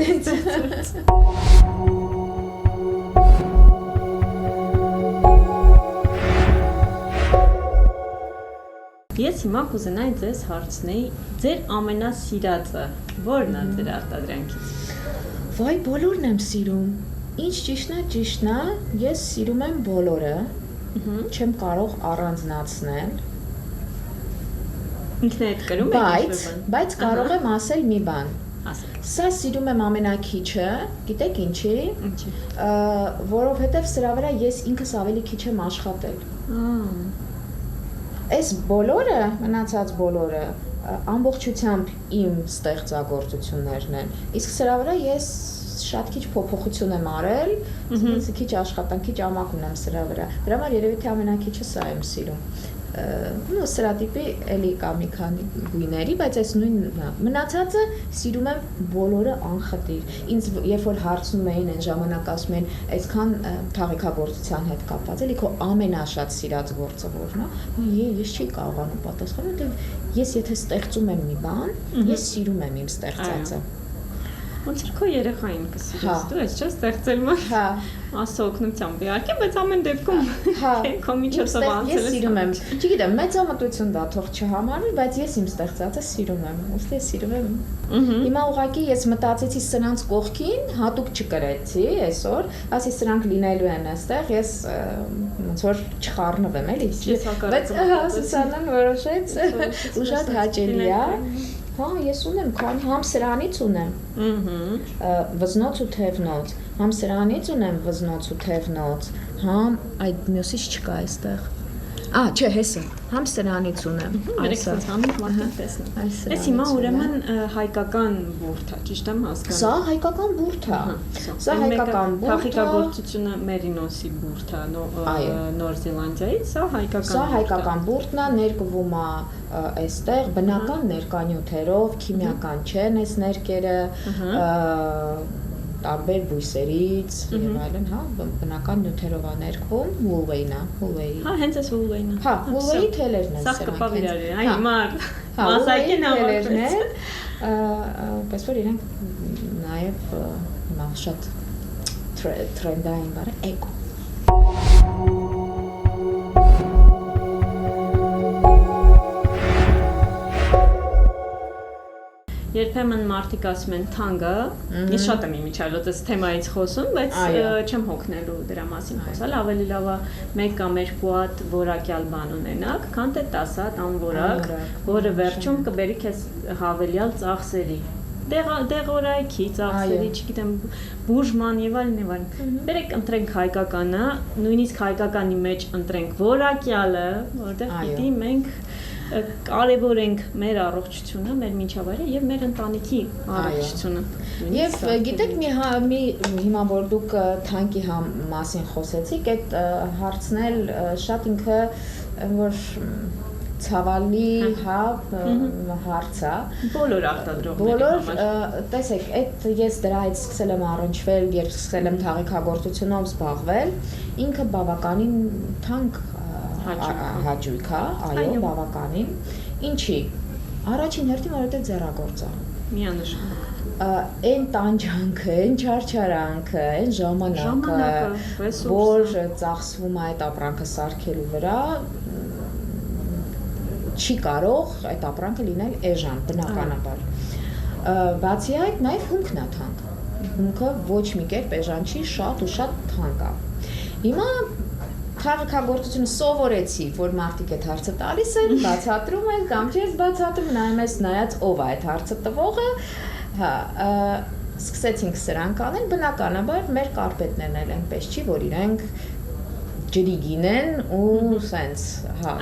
Ես հիմա կուզենայի ձեզ հարցնեի, ձեր ամենասիրածը ո՞րն է ձեր արտադրանքից։ Վայ, բոլորն եմ սիրում։ Ինչ ճիշտն է, ես սիրում եմ բոլորը, չեմ կարող առանձնացնել։ Ինքն է այդ կրում եք բայց կարող եմ ասել մի բան։ Սա սիրում եմ ամենակիչը, գիտեք ինչի, որովհետև սրա վրա ես ինքս ավելի քիչ եմ աշխատել։ Այս բոլորը, մնացած բոլորը, ամբողջությամբ իմ ստեղծագործություններն են, իսկ սրա վրա ես շատ քիչ փոփոխություն եմ արել, ասես քիչ աշխատանք, քիչ ամակ ունեմ սրա վրա։ Դրա համար երևի թե ամենակիչը սա եմ սիրում։ Ну, սրա տիպի էլի կա մի քանի գույների, բայց այս նույնն մնացածը սիրում եմ բոլորը անխտիր։ Ինձ երբ որ հարցնում էին այն ժամանակ ասում են, այսքան թաղիքագործության հետ կապված, էլի քո ամենաշատ սիրած գործը որն է։ Ես չի կարողանում պատասխանել, որտեղ ես եթե ստեղծում եմ մի բան, ես սիրում եմ իմ ստեղծածը։ Ոնց էր քո երեխային կսիրես դու, ես չէ՞ ստեղծել մա։ Հա, ասո օգնությամբ իհարկե, բայց ամեն դեպքում քո միջով սովանցել ես սիրում եմ։ Չգիտեմ, մեծամտություն դա թող չհամարվի, բայց ես իմ ստեղծածը սիրում եմ։ Ուստի ես սիրում եմ։ Հիմա ուղղակի ես մտածեցի սրանց կողքին, հատուկ չկրեցի այսօր, ասի սրանք լինելու են այստեղ, ես ոնց որ չխառնվեմ էլի։ Բայց Սուսանան որոշեց ու շատ հաճելի է։ Հա, ես ունեմ, համ սրանից ունեմ։ Վզնոց ու թևնոց, համ սրանից ունեմ վզնոց ու թևնոց, համ այդ մյուսից չկա այստեղ։ Չէ, հեսը, համ սրանից ունեմ։ Այսը համ մարդիկ տեսնում։ Այս հիմա ուրեմն հայկական բուրդ է, ճիշտ եմ հասկանում։ Սա հայկական բուրդ է։ Սա հայկական բուրդ է։ Թաղիքագործությունը Մերինոսի բուրդ է, Նոր Զելանդիայից, սա հայկական։ Սա հայկական բուրդն է, ներկվում է այստեղ բնական ներկանյութերով, քիմիական չեն այս ներկերը, տարբեր բույսերից եւ այլն, հա, բնական նյութերով է ներկվում, wool-ն է, wool-ի։ Հա, հենց այս wool-ն է։ Հա, wool-ի թելերն են սրանք։ Սա կպավ իրար, այ մար։ Մասակին ավարտել։ Բայց որ իրենք նաեւ հիմա շատ տրենդային բառ է, էկո։ Երբեմն մարդիկ ասում են թանգը, ես շատ եմ իմիջիայլոց այս թեմայից խոսում, բայց չեմ հոգնելու դրա մասին խոսալ, ավելի լավ է մեկ կամ երկու հատ որակյալ բան ունենաք, քան թե 10 հատ անորակ, որը վերջում կբերի քեզ հավելյալ ծախսերի։ Դեղորայքի ծախսերի, չգիտեմ, բուժման եւ այլն։ Բերեք ընտրենք հայկականը, նույնիսկ հայկականի մեջ ընտրենք որակյալը, որտեղ պիտի մենք կարևորենք մեր առողջությունը, մեր միջավայրը եւ մեր ընտանիքի առողջությունը։ Եվ գիտեք հիմա որ դուք թանկի մասին խոսեցիք, այդ հարցն էլ շատ ինքը որ ցավալի հարց է։ Բոլոր արտադրողների համար։ Տեսեք, այդ ես դրանից սկսել եմ առնչվել, երբ սկսել եմ թաղիքագործությունով զբաղվել, ինքը բավականին թանկ հաճույք է, այո, բավականին։ Ինչի։ Առաջին հերթին որովհետև ձեռագործ է։ Միանշանակ։ Այն տանջանքը, այն չարչարանքը, այն ժամանակը, որ ծախսվում է այդ ապրանքը սարքելու վրա, չի կարող այդ ապրանքը լինել էժան, բնականաբար։ Բացի այդ, նաև հումքն է թանկ։ Հումքը ոչ մի կերպ էժան չի, շատ ու շատ թանկ է։ Հիմա թաղիքագործությունը սովորեցի, որ մարդիկ այդ հարցը տալիս են, բացատրում են, կամ չես բացատրում, նայում ես նայած ով է այդ հարցը տվողը, հա, սկսեցինք սրանք անել, բնականաբար մեր կարպետներն էլ այնպես չի, որ իրենք ջրի գինեն ու սենց, հա։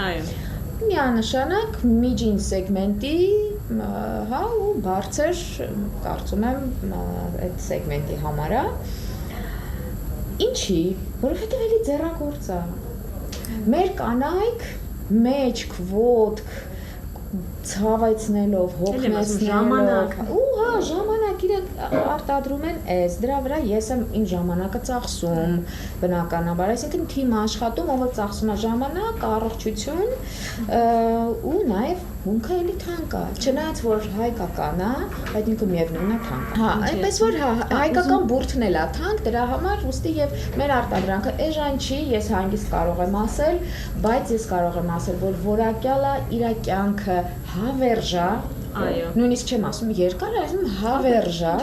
Միանշանակ միջին սեգմենտի, հա, ու բարձր, կարծում եմ, այդ սեգմենտի համար է։ Ինչի, որովհետև էլի ձեռագործ է։ Մեր կանայք մեջք, ոտք, ցավեցնելով, հոգնեցնելով, հա, ժամանակ իրենք արտադրում են այս, դրա վրա ես եմ իմ ժամանակը ծախսում, բնականաբար, այսինքն թիմ աշխատում, ով ծախսում է ժամանակ, առողջություն ու նաև հումքը էլի թանկ է, չնայած որ հայկական է, բայց ինքը միևնույնն է թանկ։ Հա, այնպես որ հայկական բուրդն էլ է թանկ, դրա համար ուստի եւ մեր արտադրանքը էժան չի, ես հանգիստ կարող եմ ասել, բայց ես կարող եմ ասել, որ որակյալ է, իր կյանքը հավերժ է, նույնիսկ չեմ ասում երկար, ասում հավերժ է,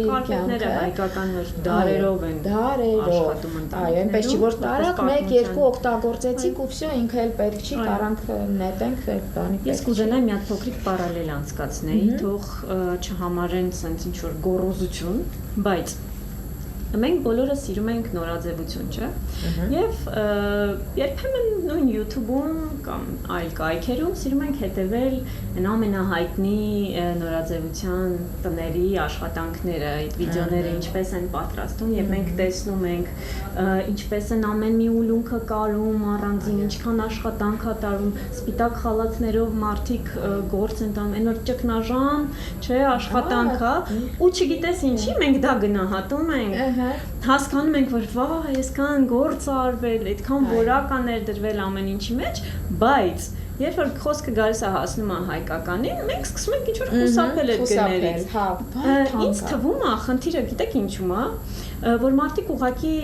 կարպետները հայկական որ դարերով են աշխատում ընտանիքներում։ Այո, այնպես չի որ տարակ 1-2 օգտագործեցիք ու վсё ինքը էլ պետք չի, կարանք նետենք բանի պետք։ Ես կուզենայի մի հատ փոքրիկ պարալել անցկացնեի, թող չհամարեն սենց ինչ որ գոռոզություն, բայց մենք բոլորը սիրում ենք նորաձևություն, չէ՞։ Եվ երբեմն նույն YouTube-ում կամ այլ կայքերում սիրում ենք հետևել այն ամենահայտնի նորաձևության տների աշխատանքները, այդ վիդեոները ինչպես են պատրաստում, եւ մենք տեսնում ենք ինչպես են ամեն մի ուլունքը կարում, առանձին ինչքան աշխատանք է տարում, սպիտակ խալաթներով մարդիկ գործ են տանում, այն որ ճգնաժամ, չէ, աշխատանք է, ու չգիտես ինչի մենք դա գնահատում ենք, հասկանում ենք, որ վա, այսքան գործ արվել, այդքան որակ է ներդրվել ամեն ինչի մեջ, բայց երբ որ խոսքը գալիս է հասնում է հայկականին, մենք սկսում ենք ինչ-որ խուսափել այդ գներից։ Ինձ թվում է, խնդիրը գիտեք ինչու՞մ է, որ մարդիկ ուղղակի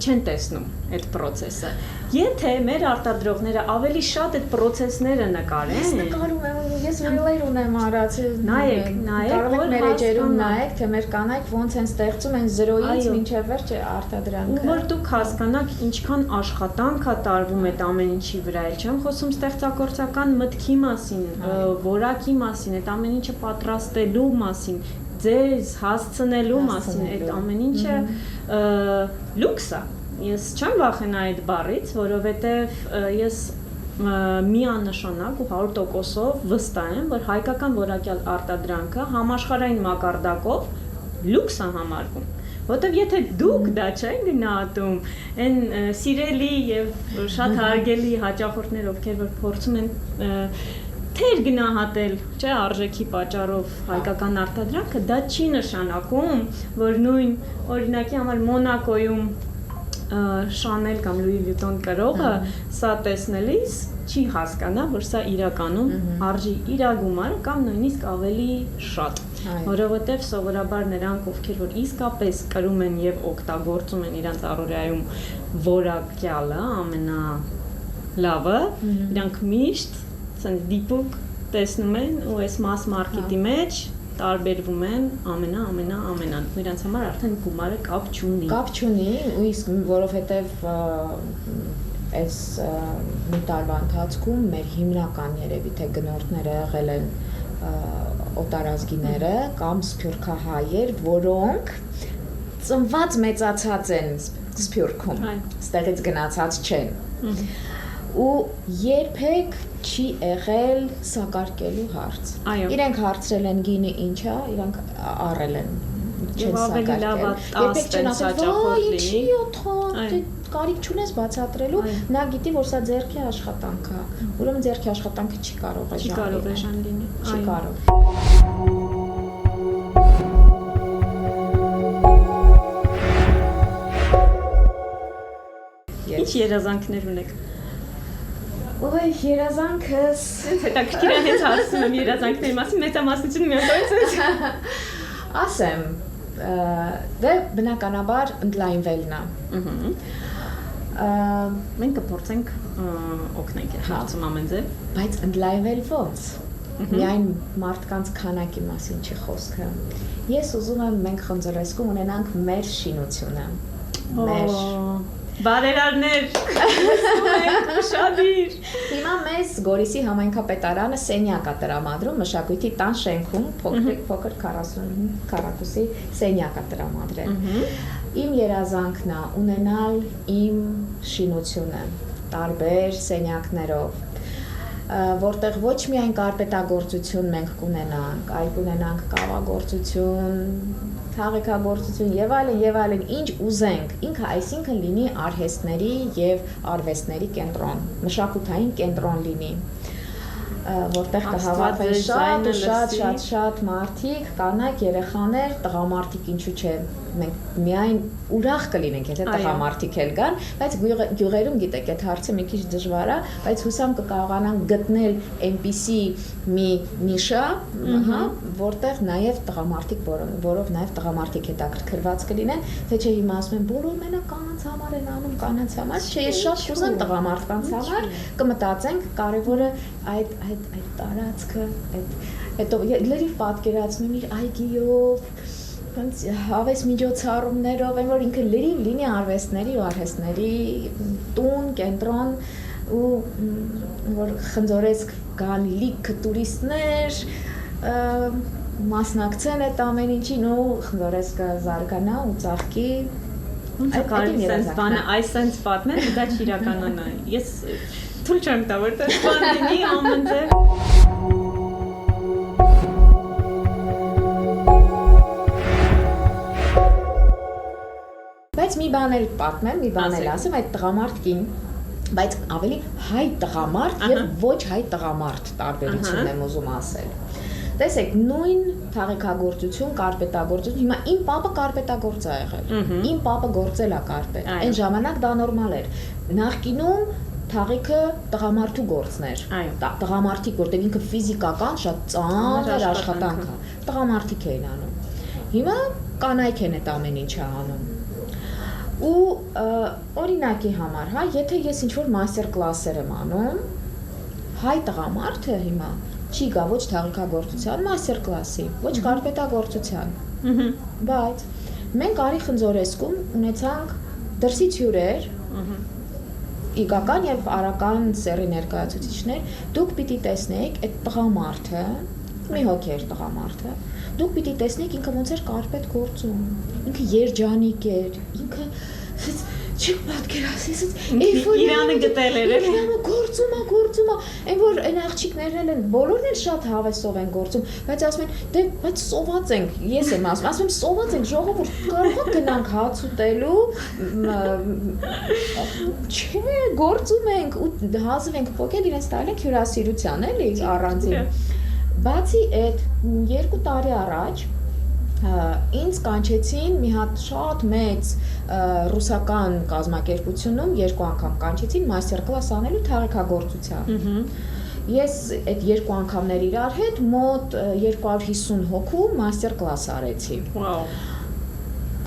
չեն տեսնում այդ process-ը։ Եթե մեր արտադրողները ավելի շատ այդ process-ները նկարեն, ես նկարում եմ, ես ռիլեր ունեմ արած։ Նայեք, կարող եք մեր էջերում նայեք, թե մեր կանայք ոնց են ստեղծում են 0-ից մինչև վերջը արտադրանքը։ Ու որ դուք հասկանաք ինչքան աշխատանք է տարվում այդ ամեն ինչի վրա, չեմ խոսում ստեղծագործական մտքի մասին, որակի մասին, այդ ամեն ինչը պատրաստելու մասին, ձեզ հասցնելու մասին, այդ ամեն ինչը լուքս է։ Ես չեմ վախենա այդ բառից, որովհետև ես միանշանակ ու 100%-ով վստահ եմ, որ հայկական որակյալ արտադրանքը համաշխարհային մակարդակով լուքս է համարվում։ Որտեվ եթե դուք դա չեն գնահատում, այն սիրելի եւ շատ հարգելի հաճախորդներ, ովքեր որ փորձում են թեր գնահատել, չէ, արժեքի պատճառով հայկական արտադրանքը, դա չի նշանակում, որ նույն օրինակի համար Մոնակոյում Chanel կամ Louis Vuitton կրողը սա տեսնելիս չի հասկանա, որ սա իրականում արժի իր գումարը կամ նույնիսկ ավելի շատ, որովհետև սովորաբար նրանք, ովքեր որ իսկապես կրում են եւ օգտագործում են իրենց առօրյայում որակյալը, ամենալավը, իրանք միշտ ցենց դիպուկ տեսնում են ու այս mass market-ի մեջ տարբերվում են ամենան։ Նրանց համար արդեն գումարը կապ չունի։ Կապ չունի, ու իսկ որովհետև այս մի տարվա ընթացքում մեր հիմնական երևի թե գնորդները եղել են օտարազգիները կամ սփյուռքահայեր, որոնք ծնված մեծացած են Սփյուռքում, ստեղից գնացած չեն։ Ու երբեք չի եղել սակարկելու հարց։ Իրենք հարցրել են գինը ինչ է, իրանք առել են չեն սակարկել։ Երբեք չեն ասել, «Վայ, ինչի օթա, կարիք չունես բացատրելու», նա գիտի, որ սա ձեռքի աշխատանք է։ Ուրեմն ձեռքի աշխատանքը չի կարող էժան լինի։ Չի կարող։ Ինչ երազանքներ ունեք։ Ոյ, երազանքս հետաքրքիր է հենց հարցնում եմ երազանքների մասին, մեծամասնությունը միացած է։ Ասեմ, դե բնականաբար ընդլայնվելն է։ Մենք կփորձենք օգնենք այդ հարցում ամեն ձև, բայց ընդլայնվել ո՞նց։ Միայն մարդկանց քանակի մասին չի խոսքը։ Ես ուզում եմ մենք Խնձորեսկում ունենանք մեր շինությունը։ Մեր Բարերարներ, ուշադիր։ Հիմա մեզ Գորիսի համայնքապետարանը սենյակ է տրամադրում մշակույթի տան շենքում, փոքր 40 քառակուսի սենյակ է տրամադրել։ Իմ երազանքն է ունենալ իմ շինությունը տարբեր սենյակներով, որտեղ ոչ միայն կարպետագործություն մենք կունենանք, այլ կունենանք կավագործություն, թաղիքագործություն եւ այլն, ինչ ուզենք, ինքը այսինքն լինի արհեստների եւ արվեստների կենտրոն, մշակութային կենտրոն լինի, որտեղ կհավաքվեն շատ մարդիկ, կանայք, երեխաներ, տղամարդիկ, ինչու՞ չէ, մենք միայն ուրախ կլինենք, եթե տղամարդիկ էլ գան, բայց գյուղերում գիտեք, այդ հարցը մի քիչ դժվար է, բայց հուսամ կկարողանանք գտնել այնպիսի մի նիշա, որտեղ նաև տղամարդիկ, որով նաև տղամարդիկ հետաքրքրված կլինեն, թե չէ հիմա ասում են, բոլոր մենակ կանանց համար են անում, կանանց համար, չէ, ես շատ կուզեմ տղամարդկանց համար, կմտածենք, կարևորը այդ տարածքը, այդ լրիվ պատկերացնում իր այգիով, հավես միջոցառումներով, այն որ ինքը լրիվ լինի արվեստների ու արհեստների տուն, կենտրոն ու որ Խնձորեսկ գան լիքը տուրիստներ, մասնակցեն այդ ամեն ինչին ու խնդրես կզարգանա ու ծաղկի։ Ոնց է կարելի sense բանը, այս sense պատմել ու դա չիրականանա։ Ես թույլ չեմ տա, որտեղ բան լինի ամենտեղ։ Բայց մի բան էլ պատմեմ, մի բան էլ ասեմ, այդ տղամարդկին, բայց ավելի հայ տղամարդ եւ ոչ հայ տղամարդ տարբերությունն եմ ուզում ասել։ Տեսեք, նույն թաղիքագործություն, կարպետագործություն, հիմա իմ պապը կարպետագործ է եղել։ Իմ պապը գործել է կարպետ։ Այն ժամանակ դա նորմալ էր։ Նախկինում թաղիքը տղամարդու գործն էր։ Տղամարդիկ, որտեղ ինքը ֆիզիկական շատ ծանր աշխատանք է։ Տղամարդիկ էին անում։ Հիմա կանայք են այդ ամեն ինչը անում։ Ու օրինակի համար, հա, եթե ես ինչ-որ մաստեր կլասեր եմ անում, հայ տղամարդը հիմա չի գա ոչ թաղիքագործության մաստեր կլասի, ոչ կարպետագործության։ Բայց մենք Արի Խնձորեսկում ունեցանք դրսից հյուրեր, իգական եւ արական սերի ներկայացուցիչներ, դուք պիտի տեսնեիք այդ տղամարդը, մի հոգի էր տղամարդը, դուք պիտի տեսնեիք ինքը ոնց էր կարպետ գործում, ինքը երջանիկ էր, ինքը չեք պատկերացրել, Իրանը գտել էր, Իրանը գործում է, այն որ այն աղջիկներն են, բոլորն էլ շատ հավեսով են գործում, բայց ասում են, դե, բայց սոված ենք, ես եմ ասում եմ, սոված ենք, ժողովուրդ, կարող եք գնանք հաց ուտելու, չէ, գործում ենք ու հազիվ ենք փոքել, իրենց տալ ենք հյուրասիրության, էլի, առանձին։ Բացի այդ 2 տարի առաջ ինձ կանչեցին մի հատ շատ մեծ ռուսական կազմակերպությունում 2 անգամ կանչեցին մաստեր կլաս անելու թաղիքագործության։ Ես այդ 2 անգամներ իրար հետ մոտ 250 հոգու մաստեր կլաս արեցի։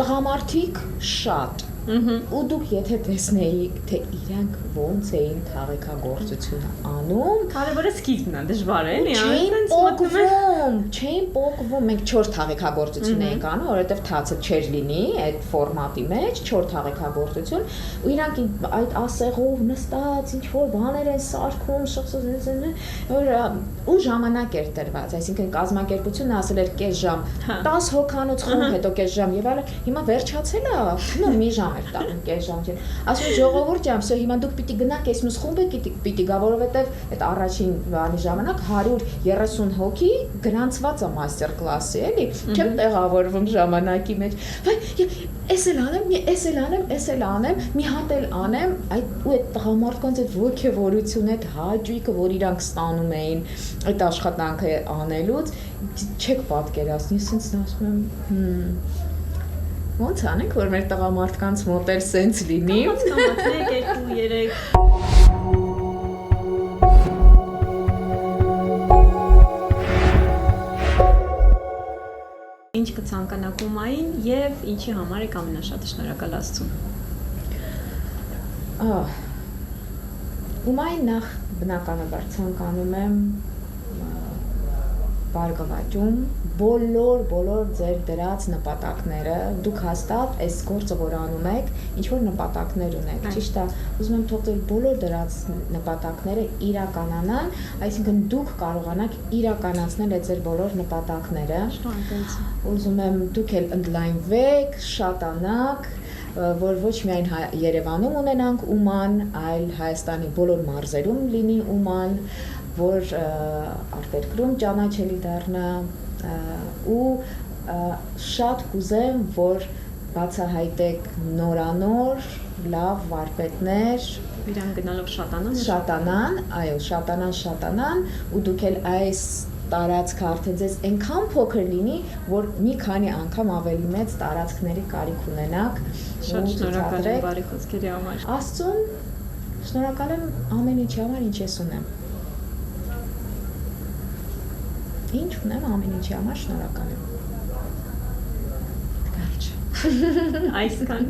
Տղամարդիկ շատ։ Ու դուք եթե տեսնեիք, թե իրանք ոնց էին թաղիքագործությունը անում, կարևորը սկիզբն է, դժվար է, չէին պոկվում, մենք 4 թաղիքագործություն էինք անում, որովհետև թացը չէր լինի այդ ֆորմատի մեջ, 4 թաղիքագործություն, ու իրանք այդ ասեղով նստած ինչ-որ բաներ են սարքում, ու ժամանակ էր տրված, այսինքն կազմակերպությունը ասել էր կես ժամ, 10 հոգանոց խումբ, հետո կես ժամ, եւ այլն, հիմա վերջացել է, նոր մի ժամ էր տանում, կես ժամ չէ։ Ասում ժողովուրդ ջան, всё, հիմա դուք պիտի գնաք, այս մյուս խումբը պիտի գա, որովհետեւ այդ առաջին բանի ժամանակ 130 հոգի գրանցված է մաստեր կլասի, էլի, չեմ տեղավորվում ժամանակի մեջ։ Էս էլ անեմ, մի հատ էլ անեմ, ու այդ տղամարդկանց այդ ոգևորությունը, այդ հաճույքը, որ իրանք ստանում էին այդ աշխատանքը անելուց, չեք պատկերացնի, ասենց ասում եմ, ոնց անենք, որ մեր տղամարդկանց մոտ էլ սենց լինի։ Կամացնեք 2-3 Ինչ կցանկանաք Ումային եւ ինչի համար եք ամենաշատը շնորհակալ Աստծուն։ Ումային նախ բնականաբար ցանկանում եմ բարգավաճում բոլոր ձեր դրած նպատակները, դուք հաստատ այս գործը որ անում եք, ինչ որ նպատակներ ունեք, ճիշտ է, ուզում եմ թող ձեր բոլոր դրած նպատակները իրականանան, այսինքն դուք կարողանաք իրականացնել այդ ձեր բոլոր նպատակները։ Ուզում եմ դուք էլ ընդլայնվեք, շատանաք, որ ոչ միայն Երևանում ունենանք Ուման, այլ Հայաստանի բոլոր մարզերում լինի Ուման, որ արտերկրում ճանաչելի դառնա ու շատ կուզեմ, որ բացահայտեք նորանոր, լավ վարպետներ, իրան գնալով շատանան, այո, շատանան ու դուք էլ այս տարածքը արդեն ձեզ այնքան փոքր լինի, որ մի քանի անգամ ավելի մեծ տարածքների կարիք ունենաք։ Շատ շնորհակալ եմ բարի խոսքերի համար։ Աստծուն շնորհակալ եմ ամեն ինչի համար, ինչ ես ունեմ։ Ինչ ունեմ ամեն ինչի համար շնորհակալ եմ։ Այսքան։